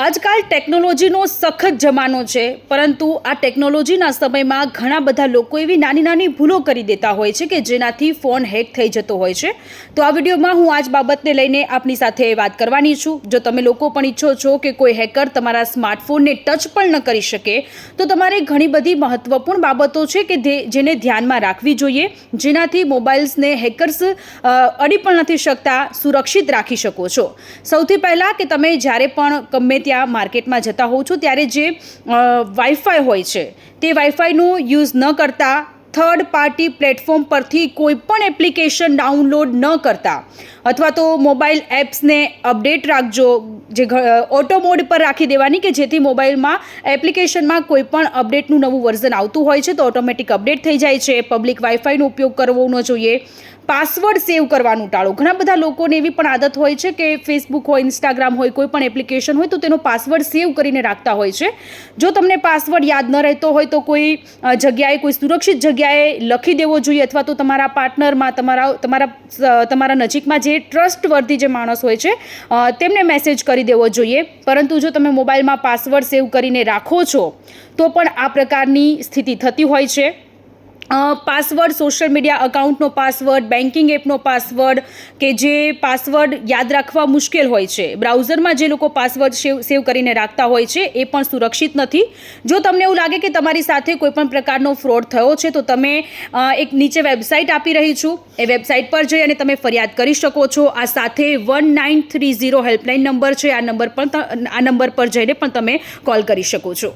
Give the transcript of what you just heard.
આજકાલ ટેકનોલોજીનો સખત જમાનો છે, પરંતુ આ ટેકનોલોજીના સમયમાં ઘણા બધા લોકો એવી નાની નાની ભૂલો કરી દેતા હોય છે કે જેનાથી ફોન હેક થઈ જતો હોય છે. તો આ વિડીયોમાં હું આ જ બાબતને લઈને આપની સાથે વાત કરવાની છું. જો તમે લોકો પણ ઈચ્છો છો કે કોઈ હેકર તમારા સ્માર્ટફોનને ટચ પણ ન કરી શકે, તો તમારે ઘણી બધી મહત્વપૂર્ણ બાબતો છે કે જેને ધ્યાનમાં રાખવી જોઈએ, જેનાથી મોબાઈલ્સને હેકર્સ અડી પણ નથી શકતા, સુરક્ષિત રાખી શકો છો. સૌથી પહેલાં કે તમે જ્યારે પણ ગમે ત્યાં માર્કેટમાં જતા હોવ છો ત્યારે જે વાઈફાઈ હોય છે તે વાઈફાઈનું યુઝ ન કરતા, થર્ડ પાર્ટી પ્લેટફોર્મ પરથી કોઈ પણ એપ્લિકેશન ડાઉનલોડ ન કરતા, અથવા તો મોબાઈલ એપ્સને અપડેટ રાખજો, જે ઓટો મોડ પર રાખી દેવાની કે જેથી મોબાઈલમાં એપ્લિકેશનમાં કોઈ પણ અપડેટનું નવું વર્ઝન આવતું હોય છે તો ઓટોમેટિક અપડેટ થઈ જાય છે. પબ્લિક વાઈફાઈનો ઉપયોગ કરવો ન જોઈએ. પાસવર્ડ સેવ કરવાનું ટાળો. ઘણા બધા લોકોને એવી પણ આદત હોય છે કે ફેસબુક હોય, ઇન્સ્ટાગ્રામ હોય, કોઈ પણ એપ્લિકેશન હોય તો તેનો પાસવર્ડ સેવ કરીને રાખતા હોય છે. જો તમને પાસવર્ડ યાદ ન રહેતો હોય તો કોઈ જગ્યાએ, કોઈ સુરક્ષિત જગ્યાએ લખી દેવો જોઈએ, અથવા તો તમારા પાર્ટનરમાં, તમારા નજીકમાં જે ટ્રસ્ટવર્ધી જે માણસ હોય છે તેમને મેસેજ કરી દેવો જોઈએ. પરંતુ જો તમે મોબાઈલમાં પાસવર્ડ સેવ કરીને રાખો છો તો પણ આ પ્રકારની સ્થિતિ થતી હોય છે. પાસવર્ડ, સોશિયલ મીડિયા અકાઉન્ટનો પાસવર્ડ, બેન્કિંગ એપનો પાસવર્ડ, કે જે પાસવર્ડ યાદ રાખવા મુશ્કેલ હોય છે, બ્રાઉઝરમાં જે લોકો પાસવર્ડ સેવ કરીને રાખતા હોય છે એ પણ સુરક્ષિત નથી. જો તમને એવું લાગે કે તમારી સાથે કોઈ પણ પ્રકારનો ફ્રોડ થયો છે તો તમે એક નીચે વેબસાઇટ આપી રહી છું, એ વેબસાઇટ પર જઈ અને તમે ફરિયાદ કરી શકો છો. આ સાથે 1930 હેલ્પલાઇન નંબર છે, આ નંબર પર જઈને પણ તમે કોલ કરી શકો છો.